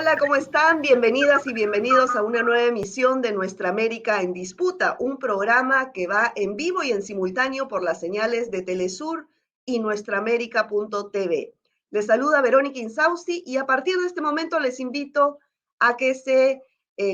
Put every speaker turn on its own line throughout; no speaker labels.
Hola, ¿cómo están? Bienvenidas y bienvenidos a una nueva emisión de Nuestra América en Disputa, un programa que va en vivo y en simultáneo por las señales de Telesur y nuestraamérica.tv. Les saluda Verónica Insausti y a partir de este momento les invito a que se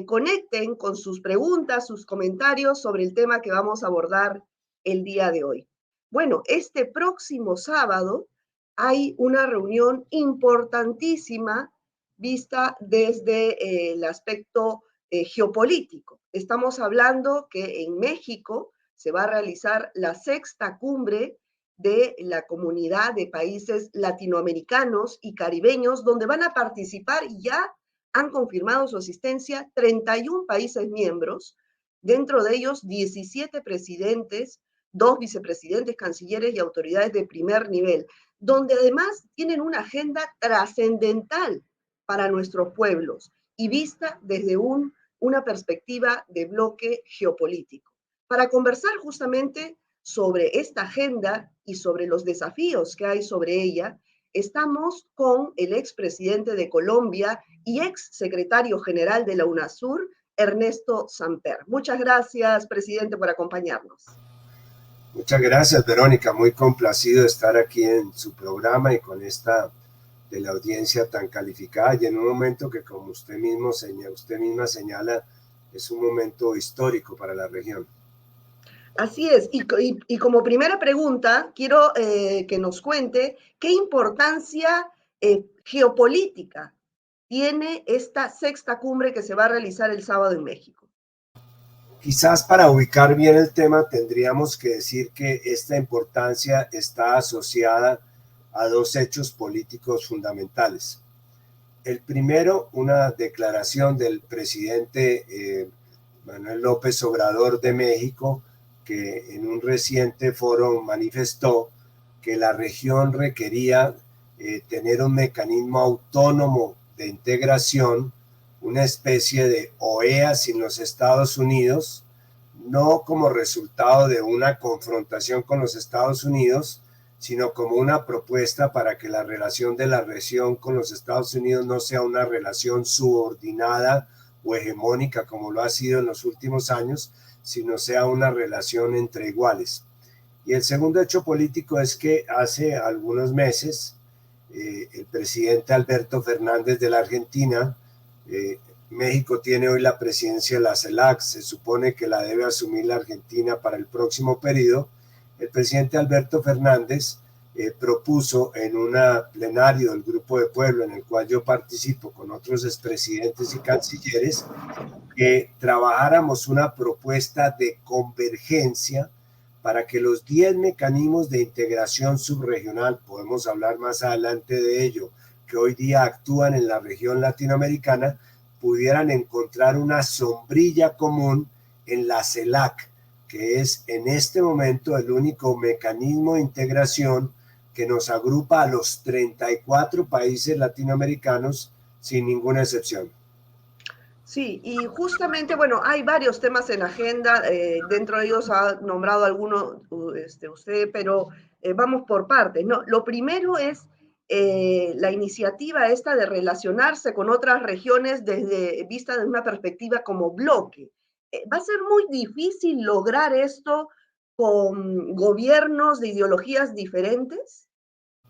conecten con sus preguntas, sus comentarios sobre el tema que vamos a abordar el día de hoy. Bueno, este próximo sábado hay una reunión importantísima vista desde el aspecto geopolítico. Estamos hablando que en México se va a realizar la sexta cumbre de la comunidad de países latinoamericanos y caribeños, donde van a participar y ya han confirmado su asistencia 31 países miembros, dentro de ellos 17 presidentes, 2 vicepresidentes, cancilleres y autoridades de primer nivel, donde además tienen una agenda trascendental para nuestros pueblos y vista desde una perspectiva de bloque geopolítico. Para conversar justamente sobre esta agenda y sobre los desafíos que hay sobre ella, estamos con el expresidente de Colombia y ex secretario general de la UNASUR, Ernesto Samper. Muchas gracias, presidente, por acompañarnos.
Muchas gracias, Verónica. Muy complacido de estar aquí en su programa y con esta de la audiencia tan calificada y en un momento que, como usted misma señala, es un momento histórico para la región.
Así es, y como primera pregunta, quiero que nos cuente qué importancia geopolítica tiene esta sexta cumbre que se va a realizar el sábado en México.
Quizás para ubicar bien el tema tendríamos que decir que esta importancia está asociada a dos hechos políticos fundamentales. El primero, una declaración del presidente Manuel López Obrador de México, que en un reciente foro manifestó que la región requería tener un mecanismo autónomo de integración, una especie de OEA sin los Estados Unidos, no como resultado de una confrontación con los Estados Unidos, sino como una propuesta para que la relación de la región con los Estados Unidos no sea una relación subordinada o hegemónica como lo ha sido en los últimos años, sino sea una relación entre iguales. Y el segundo hecho político es que hace algunos meses el presidente Alberto Fernández de la Argentina, México tiene hoy la presidencia de la CELAC, se supone que la debe asumir la Argentina para el próximo periodo. El presidente Alberto Fernández propuso en un plenario del Grupo de Puebla, en el cual yo participo con otros expresidentes y cancilleres, que trabajáramos una propuesta de convergencia para que los 10 mecanismos de integración subregional, podemos hablar más adelante de ello, que hoy día actúan en la región latinoamericana, pudieran encontrar una sombrilla común en la CELAC, que es en este momento el único mecanismo de integración que nos agrupa a los 34 países latinoamericanos sin ninguna excepción.
Sí, y justamente, bueno, hay varios temas en la agenda, dentro de ellos ha nombrado alguno usted, pero vamos por partes, ¿no? Lo primero es la iniciativa esta de relacionarse con otras regiones desde vista de una perspectiva como bloque. ¿Va a ser muy difícil lograr esto con gobiernos de ideologías diferentes?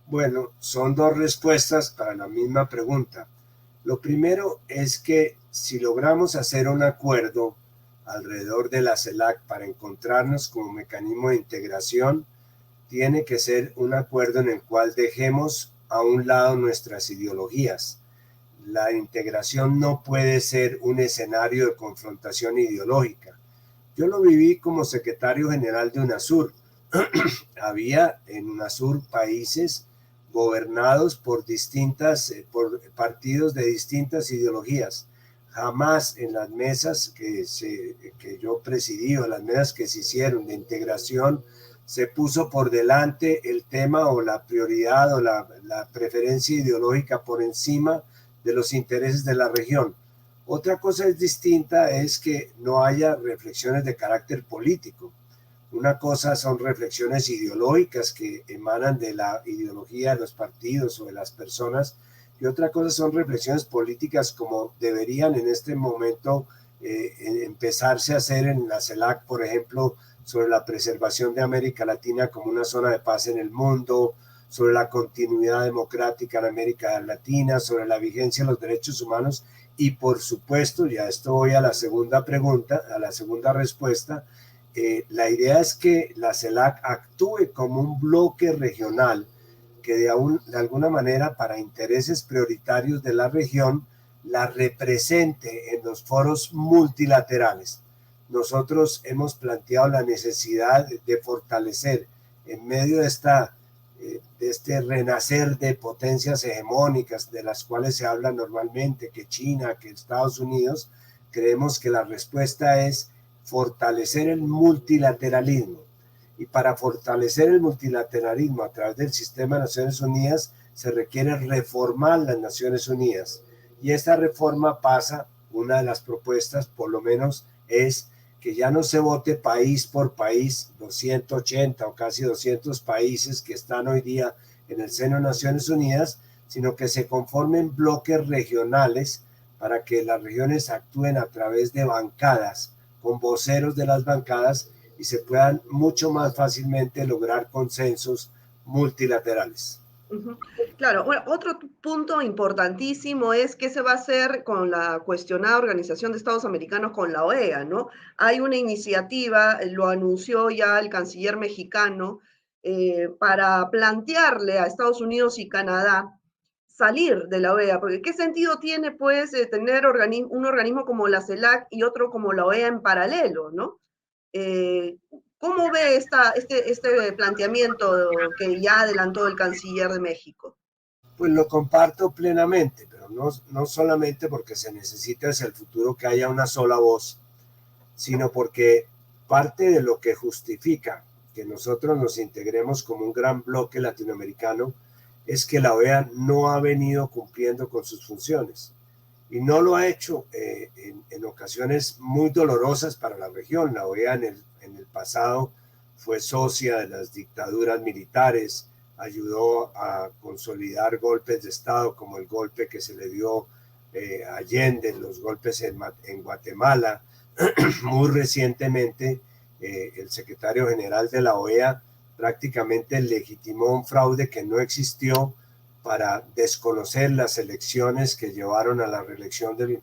Bueno, son dos respuestas para la misma pregunta. Lo primero es que si logramos hacer un acuerdo alrededor de la CELAC para encontrarnos como mecanismo de integración, tiene que ser un acuerdo en el cual dejemos a un lado nuestras ideologías. La integración no puede ser un escenario de confrontación ideológica. Yo lo viví como secretario general de UNASUR. Había en UNASUR países gobernados por por partidos de distintas ideologías. Jamás en las mesas que yo presidí o las mesas que se hicieron de integración se puso por delante el tema o la prioridad o la preferencia ideológica por encima de los intereses de la región. Otra cosa distinta es que no haya reflexiones de carácter político. Una cosa son reflexiones ideológicas que emanan de la ideología de los partidos o de las personas, y otra cosa son reflexiones políticas como deberían en este momento empezarse a hacer en la CELAC, por ejemplo, sobre la preservación de América Latina como una zona de paz en el mundo, sobre la continuidad democrática en América Latina, sobre la vigencia de los derechos humanos y por supuesto, ya esto voy a la segunda pregunta, a la segunda respuesta, la idea es que la CELAC actúe como un bloque regional que de alguna manera para intereses prioritarios de la región la represente en los foros multilaterales. Nosotros hemos planteado la necesidad de fortalecer en medio de este renacer de potencias hegemónicas de las cuales se habla normalmente, que China, que Estados Unidos, creemos que la respuesta es fortalecer el multilateralismo. Y para fortalecer el multilateralismo a través del sistema de Naciones Unidas se requiere reformar las Naciones Unidas. Y esta reforma pasa, una de las propuestas por lo menos es que ya no se vote país por país, los 180 o casi 200 países que están hoy día en el seno de Naciones Unidas, sino que se conformen bloques regionales para que las regiones actúen a través de bancadas, con voceros de las bancadas y se puedan mucho más fácilmente lograr consensos multilaterales.
Claro, bueno, otro punto importantísimo es qué se va a hacer con la cuestionada Organización de Estados Americanos, con la OEA, ¿no? Hay una iniciativa, lo anunció ya el canciller mexicano, para plantearle a Estados Unidos y Canadá salir de la OEA, porque ¿qué sentido tiene, pues, tener un organismo como la CELAC y otro como la OEA en paralelo, ¿no? Eh, ¿Cómo ve este planteamiento que ya adelantó el canciller de México?
Pues lo comparto plenamente, pero no solamente porque se necesita hacia el futuro que haya una sola voz, sino porque parte de lo que justifica que nosotros nos integremos como un gran bloque latinoamericano es que la OEA no ha venido cumpliendo con sus funciones y no lo ha hecho en ocasiones muy dolorosas para la región. La OEA en el pasado fue socia de las dictaduras militares, ayudó a consolidar golpes de Estado como el golpe que se le dio a Allende, los golpes en Guatemala. Muy recientemente, el secretario general de la OEA prácticamente legitimó un fraude que no existió para desconocer las elecciones que llevaron a la reelección del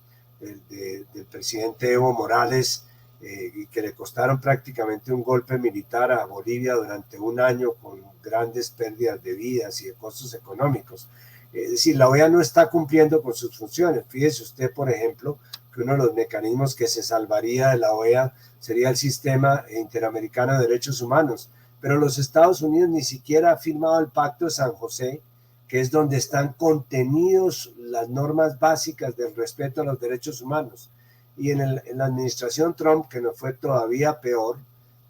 presidente Evo Morales y que le costaron prácticamente un golpe militar a Bolivia durante un año con grandes pérdidas de vidas y de costos económicos. Es decir, la OEA no está cumpliendo con sus funciones. Fíjese usted, por ejemplo, que uno de los mecanismos que se salvaría de la OEA sería el Sistema Interamericano de Derechos Humanos, pero los Estados Unidos ni siquiera ha firmado el Pacto de San José, que es donde están contenidos las normas básicas del respeto a los derechos humanos. Y en la administración Trump, que nos fue todavía peor,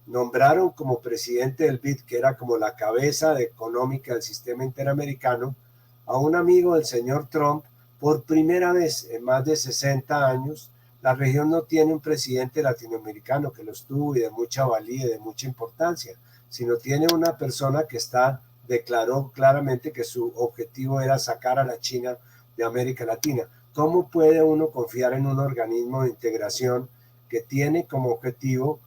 nombraron como presidente del BID, que era como la cabeza económica del sistema interamericano, a un amigo del señor Trump. Por primera vez en más de 60 años, la región no tiene un presidente latinoamericano que los tuvo y de mucha valía y de mucha importancia, sino tiene una persona que declaró claramente que su objetivo era sacar a la China de América Latina. ¿Cómo puede uno confiar en un organismo de integración que tiene como objetivo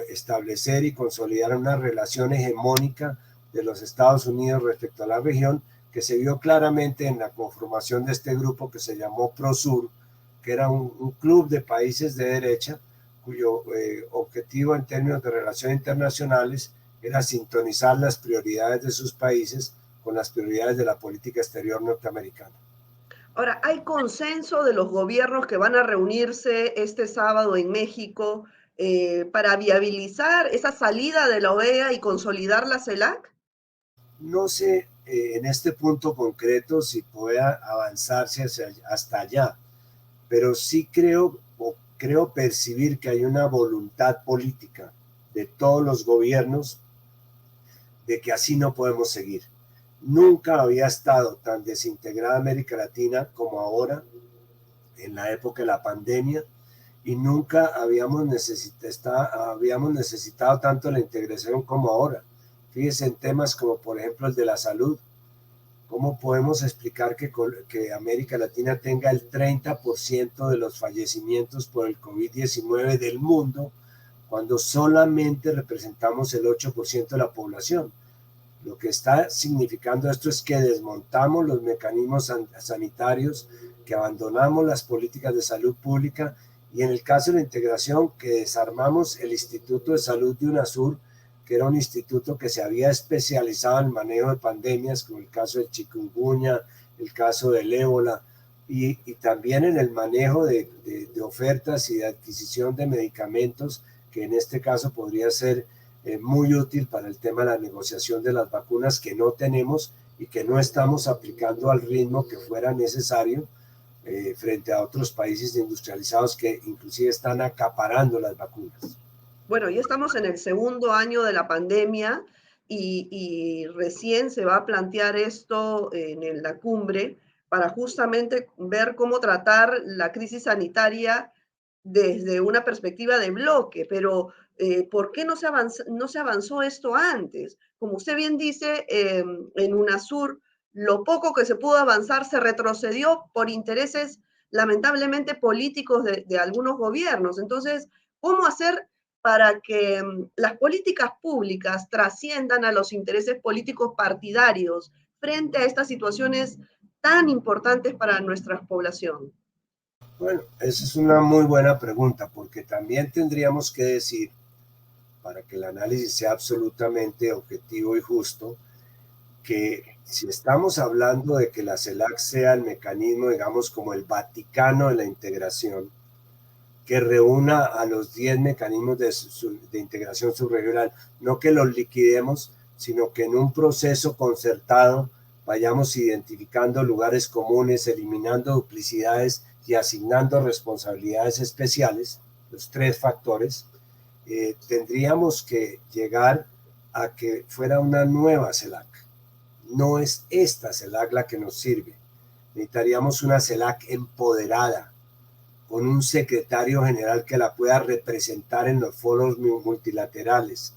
establecer y consolidar una relación hegemónica de los Estados Unidos respecto a la región, que se vio claramente en la conformación de este grupo que se llamó PROSUR, que era un club de países de derecha cuyo objetivo en términos de relaciones internacionales era sintonizar las prioridades de sus países con las prioridades de la política exterior norteamericana.
Ahora, ¿hay consenso de los gobiernos que van a reunirse este sábado en México para viabilizar esa salida de la OEA y consolidar la CELAC?
No sé en este punto concreto si pueda avanzarse hasta allá, pero sí creo percibir que hay una voluntad política de todos los gobiernos de que así no podemos seguir. Nunca había estado tan desintegrada América Latina como ahora, en la época de la pandemia, y nunca habíamos necesitado tanto la integración como ahora. Fíjense en temas como, por ejemplo, el de la salud. ¿Cómo podemos explicar que América Latina tenga el 30% de los fallecimientos por el COVID-19 del mundo cuando solamente representamos el 8% de la población? Lo que está significando esto es que desmontamos los mecanismos sanitarios, que abandonamos las políticas de salud pública y en el caso de la integración, que desarmamos el Instituto de Salud de UNASUR, que era un instituto que se había especializado en el manejo de pandemias, como el caso del chikungunya, el caso del ébola, y también en el manejo de ofertas y de adquisición de medicamentos, que en este caso podría ser muy útil para el tema de la negociación de las vacunas que no tenemos y que no estamos aplicando al ritmo que fuera necesario frente a otros países industrializados que inclusive están acaparando las vacunas.
Bueno, ya estamos en el segundo año de la pandemia y recién se va a plantear esto en la cumbre para justamente ver cómo tratar la crisis sanitaria desde una perspectiva de bloque, pero ¿por qué no se avanzó esto antes? Como usted bien dice, en UNASUR, lo poco que se pudo avanzar se retrocedió por intereses lamentablemente políticos de algunos gobiernos. Entonces, ¿cómo hacer para que las políticas públicas trasciendan a los intereses políticos partidarios frente a estas situaciones tan importantes para nuestra población?
Bueno, esa es una muy buena pregunta, porque también tendríamos que decir, para que el análisis sea absolutamente objetivo y justo, que si estamos hablando de que la CELAC sea el mecanismo, digamos, como el Vaticano de la integración, que reúna a los 10 mecanismos de integración subregional, no que los liquidemos, sino que en un proceso concertado vayamos identificando lugares comunes, eliminando duplicidades y asignando responsabilidades especiales, los 3 factores, tendríamos que llegar a que fuera una nueva CELAC. No es esta CELAC la que nos sirve. Necesitaríamos una CELAC empoderada, con un secretario general que la pueda representar en los foros multilaterales,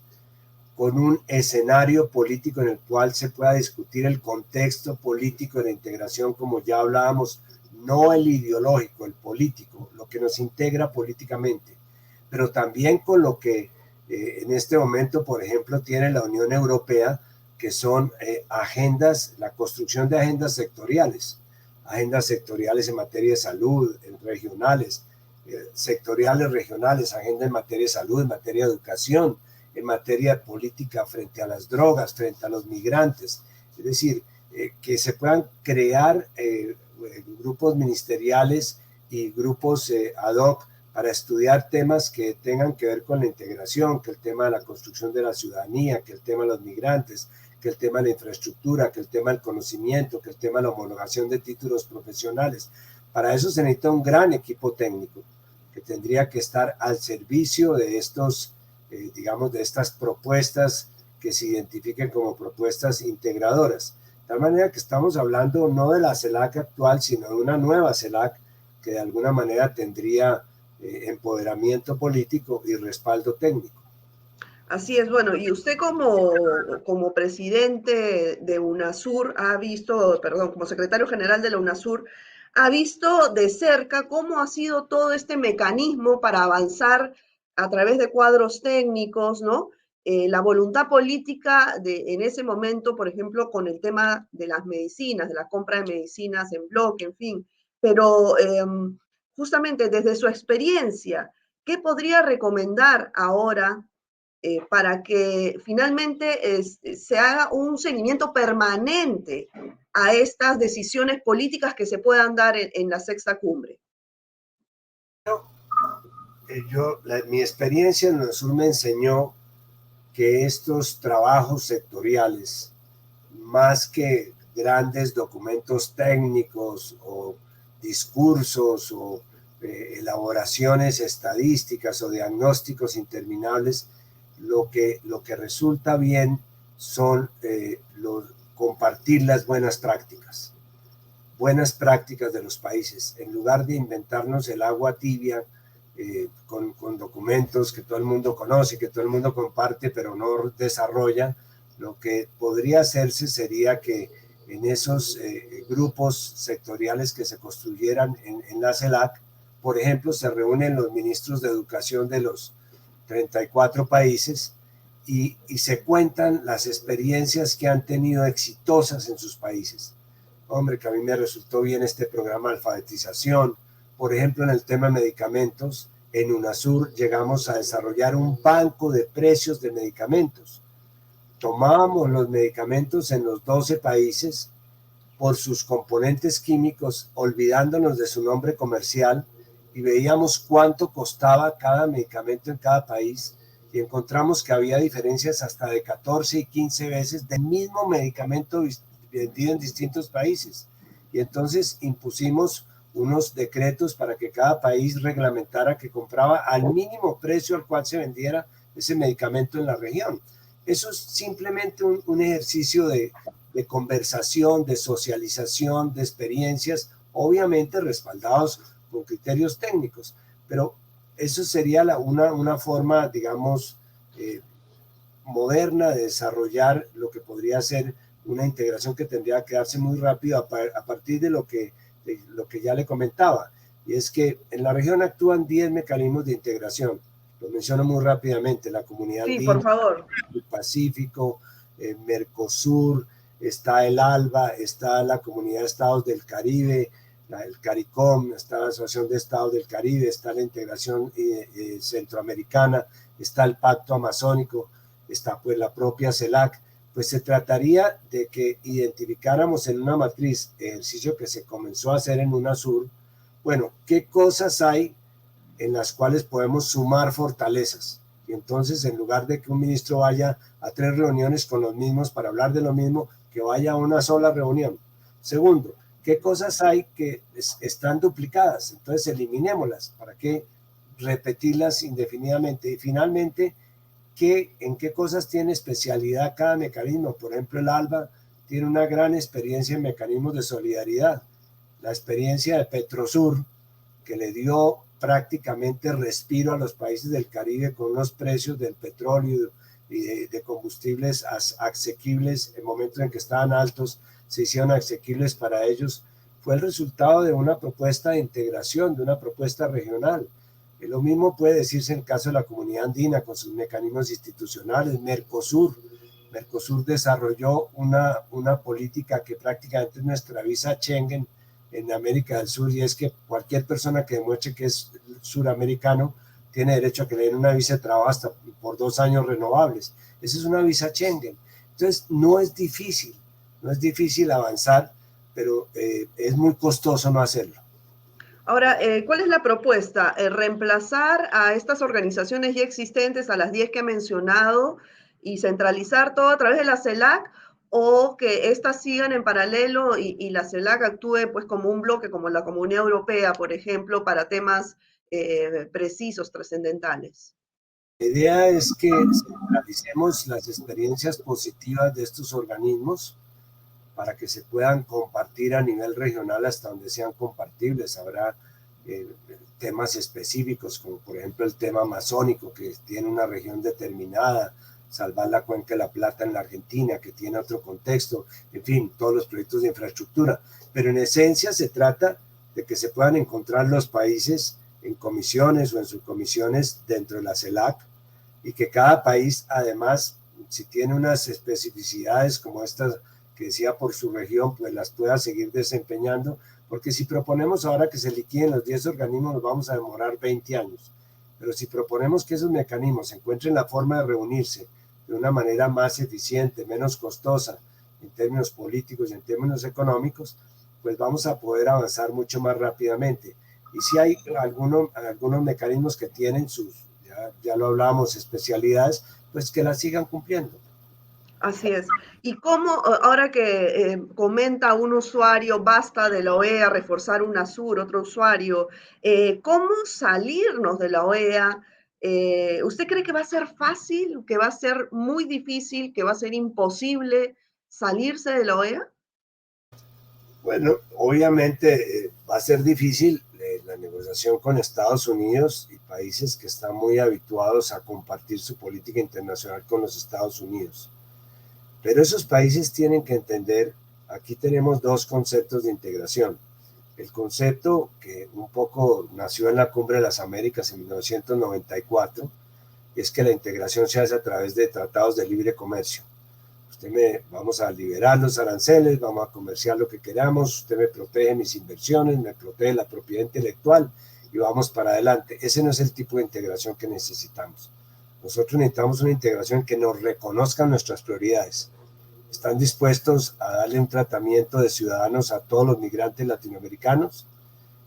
con un escenario político en el cual se pueda discutir el contexto político de la integración, como ya hablábamos, no el ideológico, el político, lo que nos integra políticamente, pero también con lo que en este momento, por ejemplo, tiene la Unión Europea, que son agendas, la construcción de agendas sectoriales en materia de salud, regionales, sectoriales regionales, agenda en materia de salud, en materia de educación, en materia de política frente a las drogas, frente a los migrantes. Es decir, que se puedan crear grupos ministeriales y grupos ad hoc para estudiar temas que tengan que ver con la integración, que el tema de la construcción de la ciudadanía, que el tema de los migrantes, que el tema de la infraestructura, que el tema del conocimiento, que el tema de la homologación de títulos profesionales. Para eso se necesita un gran equipo técnico que tendría que estar al servicio de estos, digamos, de estas propuestas que se identifiquen como propuestas integradoras. De tal manera que estamos hablando no de la CELAC actual, sino de una nueva CELAC que de alguna manera tendría empoderamiento político y respaldo técnico.
Así es, bueno, y usted como presidente de UNASUR ha visto, perdón, como secretario general de la UNASUR, ha visto de cerca cómo ha sido todo este mecanismo para avanzar a través de cuadros técnicos, ¿no? La voluntad política en ese momento, por ejemplo, con el tema de las medicinas, de la compra de medicinas en bloque, en fin, pero justamente desde su experiencia, ¿qué podría recomendar ahora para que finalmente se haga un seguimiento permanente a estas decisiones políticas que se puedan dar en la sexta cumbre?
Mi experiencia en el sur me enseñó que estos trabajos sectoriales, más que grandes documentos técnicos o discursos o elaboraciones estadísticas o diagnósticos interminables, lo que resulta bien son compartir las buenas prácticas de los países, en lugar de inventarnos el agua tibia con documentos que todo el mundo conoce, que todo el mundo comparte, pero no desarrolla. Lo que podría hacerse sería que en esos grupos sectoriales que se construyeran en la CELAC. Por ejemplo, se reúnen los ministros de educación de los 34 países y se cuentan las experiencias que han tenido exitosas en sus países. Hombre, que a mí me resultó bien este programa de alfabetización. Por ejemplo, en el tema de medicamentos, en UNASUR llegamos a desarrollar un banco de precios de medicamentos. Tomábamos los medicamentos en los 12 países por sus componentes químicos, olvidándonos de su nombre comercial, y veíamos cuánto costaba cada medicamento en cada país, y encontramos que había diferencias hasta de 14 y 15 veces del mismo medicamento vendido en distintos países. Y entonces impusimos unos decretos para que cada país reglamentara que compraba al mínimo precio al cual se vendiera ese medicamento en la región. Eso es simplemente un ejercicio de conversación, de socialización, de experiencias, obviamente respaldados con criterios técnicos, pero eso sería una forma, digamos, moderna de desarrollar lo que podría ser una integración que tendría que darse muy rápido a partir de lo que ya le comentaba, y es que en la región actúan 10 mecanismos de integración. Lo menciono muy rápidamente: la Comunidad
Sí,
Andina,
por favor.
el Pacífico, Mercosur, está el ALBA, está la Comunidad de Estados del Caribe, el CARICOM, está la Asociación de Estados del Caribe, está la integración centroamericana, está el Pacto Amazónico, está pues la propia CELAC. Pues se trataría de que identificáramos en una matriz, ejercicio que se comenzó a hacer en UNASUR, bueno, qué cosas hay en las cuales podemos sumar fortalezas. Y entonces, en lugar de que un ministro vaya a 3 reuniones con los mismos para hablar de lo mismo, que vaya a una sola reunión. Segundo, ¿qué cosas hay que están duplicadas? Entonces, eliminémoslas. ¿Para qué repetirlas indefinidamente? Y finalmente, ¿en qué cosas tiene especialidad cada mecanismo? Por ejemplo, el ALBA tiene una gran experiencia en mecanismos de solidaridad. La experiencia de Petrosur, que le dio prácticamente respiro a los países del Caribe con unos precios del petróleo y de combustibles asequibles en momentos en que estaban altos, se hicieron asequibles para ellos, fue el resultado de una propuesta de integración, de una propuesta regional. Lo mismo puede decirse en el caso de la Comunidad Andina con sus mecanismos institucionales. Mercosur desarrolló una política que prácticamente es nuestra visa Schengen en América del Sur, y es que cualquier persona que demuestre que es suramericano tiene derecho a que le den una visa de trabajo hasta por 2 años renovables. Esa es una visa Schengen. Entonces no es difícil avanzar, pero es muy costoso no hacerlo.
Ahora, ¿cuál es la propuesta? ¿Reemplazar a estas organizaciones ya existentes, a las 10 que he mencionado, y centralizar todo a través de la CELAC, o que éstas sigan en paralelo y la CELAC actúe pues como un bloque, como la Comunidad Europea, por ejemplo, para temas precisos, trascendentales?
La idea es que centralicemos las experiencias positivas de estos organismos para que se puedan compartir a nivel regional hasta donde sean compartibles. Habrá temas específicos, como por ejemplo el tema amazónico, que tiene una región determinada, salvar la cuenca de la Plata en la Argentina, que tiene otro contexto, en fin, todos los proyectos de infraestructura. Pero en esencia se trata de que se puedan encontrar los países en comisiones o en subcomisiones dentro de la CELAC, y que cada país, además, si tiene unas especificidades como estas que decía por su región, pues las pueda seguir desempeñando, porque si proponemos ahora que se liquiden los 10 organismos, nos vamos a demorar 20 años. Pero si proponemos que esos mecanismos encuentren la forma de reunirse de una manera más eficiente, menos costosa en términos políticos y en términos económicos, pues vamos a poder avanzar mucho más rápidamente. Y si hay algunos mecanismos que tienen ya lo hablábamos, especialidades, pues que las sigan cumpliendo.
Así es. ¿Y cómo, ahora que comenta un usuario, basta de la OEA, reforzar UNASUR, otro usuario, cómo salirnos de la OEA? ¿Usted cree que va a ser fácil, que va a ser muy difícil, que va a ser imposible salirse de la OEA?
Bueno, obviamente va a ser difícil la negociación con Estados Unidos y países que están muy habituados a compartir su política internacional con los Estados Unidos. Pero esos países tienen que entender aquí tenemos dos conceptos de integración. El concepto que un poco nació en la Cumbre de las Américas en 1994 es que la integración se hace a través de tratados de libre comercio. Vamos a liberar los aranceles, vamos a comerciar lo que queramos, usted me protege mis inversiones, me protege la propiedad intelectual y vamos para adelante. Ese no es el tipo de integración que necesitamos. Nosotros necesitamos una integración que nos reconozca nuestras prioridades. ¿Están dispuestos a darle un tratamiento de ciudadanos a todos los migrantes latinoamericanos?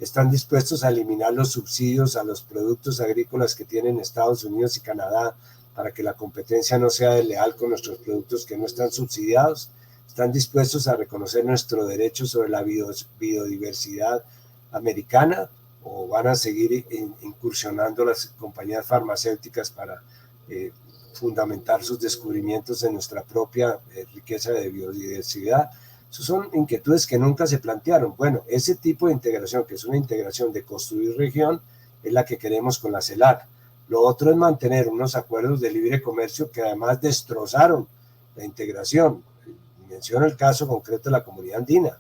¿Están dispuestos a eliminar los subsidios a los productos agrícolas que tienen Estados Unidos y Canadá para que la competencia no sea desleal con nuestros productos que no están subsidiados? ¿Están dispuestos a reconocer nuestro derecho sobre la biodiversidad americana? ¿O van a seguir incursionando las compañías farmacéuticas para fundamentar sus descubrimientos en nuestra propia riqueza de biodiversidad? Esas son inquietudes que nunca se plantearon. Bueno, ese tipo de integración, que es una integración de construir región, es la que queremos con la CELAC. Lo otro es mantener unos acuerdos de libre comercio que además destrozaron la integración. Menciono el caso concreto de la Comunidad Andina.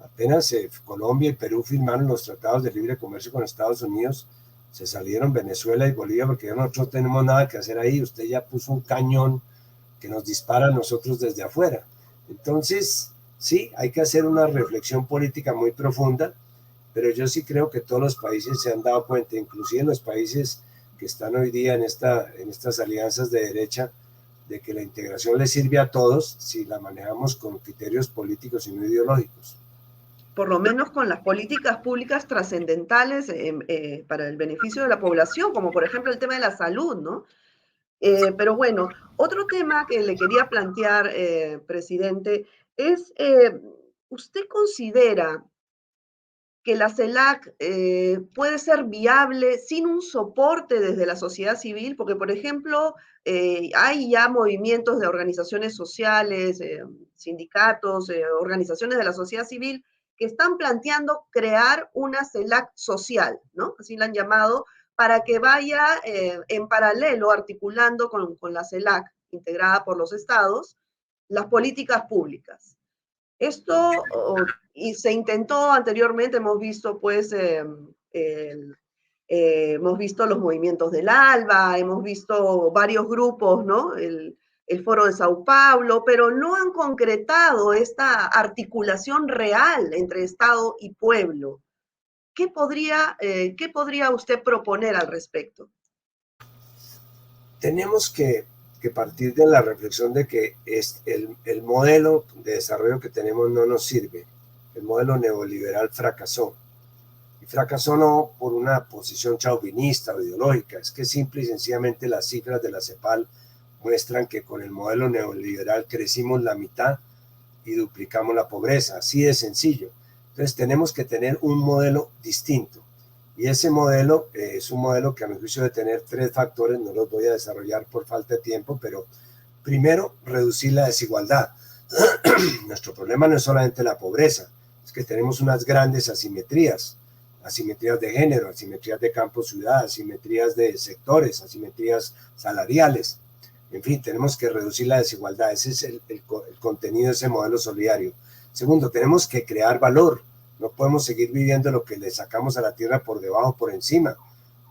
Apenas Colombia y Perú firmaron los tratados de libre comercio con Estados Unidos, se salieron Venezuela y Bolivia porque nosotros no tenemos nada que hacer ahí. Usted ya puso un cañón que nos dispara a nosotros desde afuera. Entonces, sí, hay que hacer una reflexión política muy profunda, pero yo sí creo que todos los países se han dado cuenta, inclusive los países que están hoy día en estas alianzas de derecha, de que la integración le sirve a todos si la manejamos con criterios políticos y no ideológicos.
Por lo menos con las políticas públicas trascendentales para el beneficio de la población, como por ejemplo el tema de la salud, ¿no? Pero bueno, otro tema que le quería plantear, presidente, es, ¿usted considera que la CELAC puede ser viable sin un soporte desde la sociedad civil? Porque, por ejemplo, hay ya movimientos de organizaciones sociales, sindicatos, organizaciones de la sociedad civil que están planteando crear una CELAC social, ¿no? Así la han llamado, para que vaya en paralelo, articulando con la CELAC, integrada por los estados, las políticas públicas. Esto y se intentó anteriormente, hemos visto pues hemos visto los movimientos del ALBA, hemos visto varios grupos, ¿no? El Foro de Sao Paulo, pero no han concretado esta articulación real entre Estado y pueblo. ¿Qué podría usted proponer al respecto?
Tenemos que partir de la reflexión de que el modelo de desarrollo que tenemos no nos sirve. El modelo neoliberal fracasó. Y fracasó no por una posición chauvinista o ideológica, es que simple y sencillamente las cifras de la CEPAL muestran que con el modelo neoliberal crecimos la mitad y duplicamos la pobreza, así de sencillo. Entonces tenemos que tener un modelo distinto. Y ese modelo es un modelo que a mi juicio debe tener tres factores, no los voy a desarrollar por falta de tiempo, pero primero, reducir la desigualdad. Nuestro problema no es solamente la pobreza, es que tenemos unas grandes asimetrías de género, asimetrías de campo-ciudad, asimetrías de sectores, asimetrías salariales. En fin, tenemos que reducir la desigualdad, ese es el contenido de ese modelo solidario. Segundo, tenemos que crear valor. No podemos seguir viviendo lo que le sacamos a la tierra por debajo, por encima,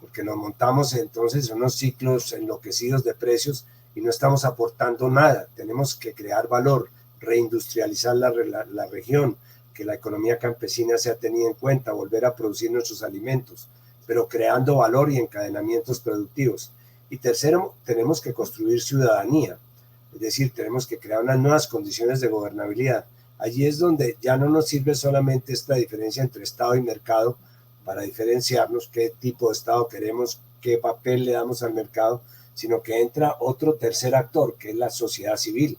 porque nos montamos entonces en unos ciclos enloquecidos de precios y no estamos aportando nada. Tenemos que crear valor, reindustrializar la región, que la economía campesina sea tenida en cuenta, volver a producir nuestros alimentos, pero creando valor y encadenamientos productivos. Y tercero, tenemos que construir ciudadanía, es decir, tenemos que crear unas nuevas condiciones de gobernabilidad. Allí es donde ya no nos sirve solamente esta diferencia entre Estado y mercado para diferenciarnos qué tipo de Estado queremos, qué papel le damos al mercado, sino que entra otro tercer actor, que es la sociedad civil.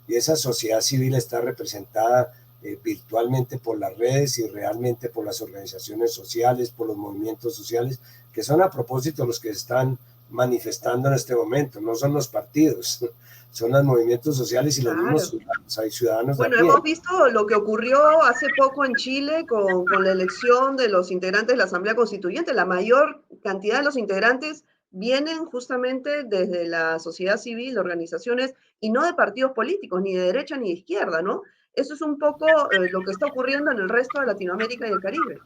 Y esa sociedad civil está representada virtualmente por las redes y realmente por las organizaciones sociales, por los movimientos sociales, que son a propósito los que están manifestando en este momento, no son los partidos. Son los movimientos sociales y los mismos ciudadanos, hay ciudadanos
bueno,
de a pie.
hemos visto lo que ocurrió hace poco en Chile con la elección de los integrantes de la Asamblea Constituyente. La mayor cantidad de los integrantes vienen justamente desde la sociedad civil, de organizaciones, y no de partidos políticos, ni de derecha ni de izquierda, ¿no? Eso es un poco lo que está ocurriendo en el resto de Latinoamérica y el Caribe.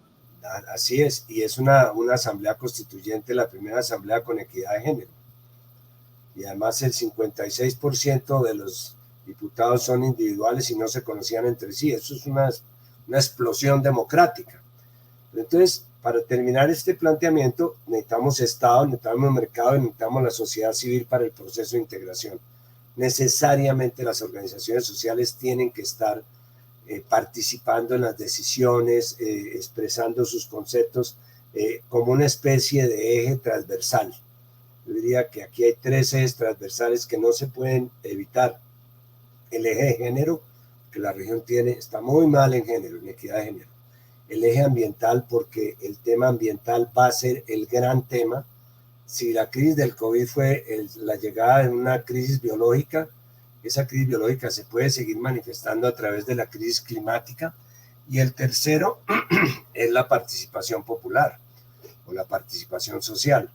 Así es, y es una asamblea constituyente, la primera asamblea con equidad de género. Y además el 56% de los diputados son individuales y no se conocían entre sí. Eso es una explosión democrática. Entonces, para terminar este planteamiento, necesitamos Estado, necesitamos mercado y necesitamos la sociedad civil para el proceso de integración. Necesariamente las organizaciones sociales tienen que estar participando en las decisiones, expresando sus conceptos como una especie de eje transversal. Yo diría que aquí hay 3 ejes transversales que no se pueden evitar. El eje de género, que la región está muy mal en género, en equidad de género. El eje ambiental, porque el tema ambiental va a ser el gran tema. Si la crisis del COVID fue la llegada de una crisis biológica, esa crisis biológica se puede seguir manifestando a través de la crisis climática. Y el tercero es la participación popular o la participación social,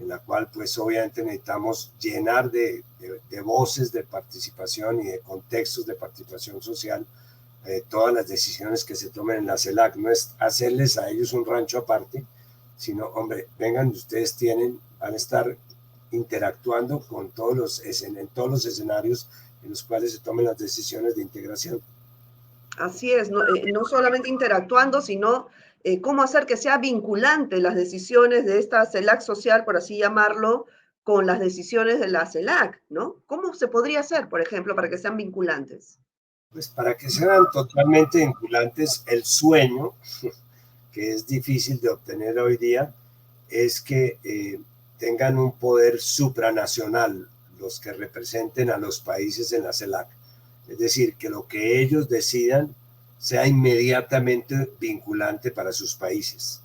en la cual pues obviamente necesitamos llenar de voces de participación y de contextos de participación social todas las decisiones que se tomen en la CELAC. No es hacerles a ellos un rancho aparte, sino, hombre, vengan, ustedes van a estar interactuando con en todos los escenarios en los cuales se tomen las decisiones de integración.
Así es, no solamente interactuando, sino cómo hacer que sea vinculante las decisiones de esta CELAC social, por así llamarlo, con las decisiones de la CELAC, ¿no? ¿Cómo se podría hacer, por ejemplo, para que sean vinculantes?
Pues para que sean totalmente vinculantes, el sueño, que es difícil de obtener hoy día, es que tengan un poder supranacional los que representen a los países en la CELAC. Es decir, que lo que ellos decidan sea inmediatamente vinculante para sus países.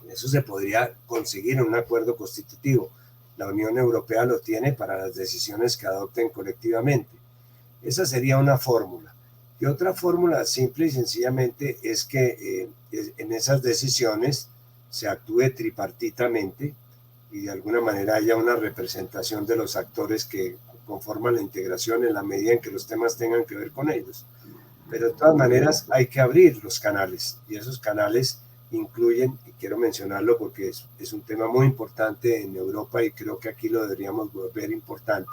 Eso se podría conseguir en un acuerdo constitutivo. La Unión Europea lo tiene para las decisiones que adopten colectivamente. Esa sería una fórmula. Y otra fórmula simple y sencillamente es que en esas decisiones se actúe tripartitamente y de alguna manera haya una representación de los actores que conforman la integración en la medida en que los temas tengan que ver con ellos. Pero de todas maneras hay que abrir los canales y esos canales incluyen, y quiero mencionarlo porque es un tema muy importante en Europa y creo que aquí lo deberíamos volver importante,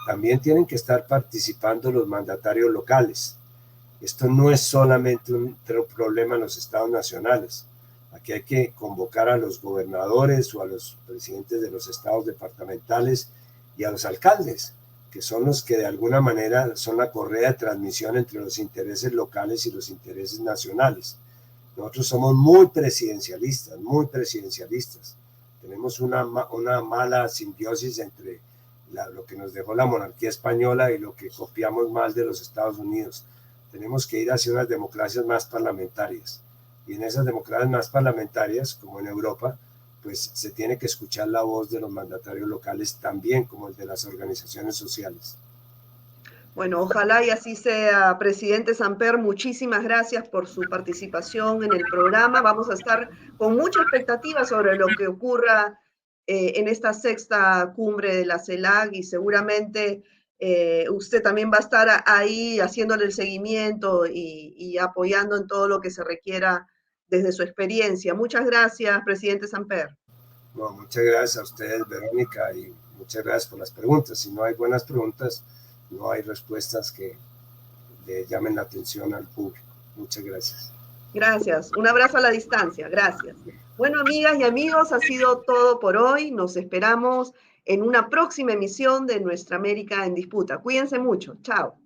también tienen que estar participando los mandatarios locales. Esto no es solamente un problema en los estados nacionales. Aquí hay que convocar a los gobernadores o a los presidentes de los estados departamentales y a los alcaldes, que son los que de alguna manera son la correa de transmisión entre los intereses locales y los intereses nacionales. Nosotros somos muy presidencialistas, muy presidencialistas. Tenemos una mala simbiosis entre lo que nos dejó la monarquía española y lo que copiamos mal de los Estados Unidos. Tenemos que ir hacia unas democracias más parlamentarias. Y en esas democracias más parlamentarias, como en Europa, pues se tiene que escuchar la voz de los mandatarios locales también como el de las organizaciones sociales.
Bueno, ojalá y así sea, presidente Samper. Muchísimas gracias por su participación en el programa. Vamos a estar con mucha expectativa sobre lo que ocurra en esta 6ª cumbre de la CELAC y seguramente usted también va a estar ahí haciéndole el seguimiento y apoyando en todo lo que se requiera desde su experiencia. Muchas gracias, presidente Samper.
No, muchas gracias a ustedes, Verónica, y muchas gracias por las preguntas. Si no hay buenas preguntas, no hay respuestas que le llamen la atención al público. Muchas gracias.
Gracias. Un abrazo a la distancia. Gracias. Bueno, amigas y amigos, ha sido todo por hoy. Nos esperamos en una próxima emisión de Nuestra América en Disputa. Cuídense mucho. Chao.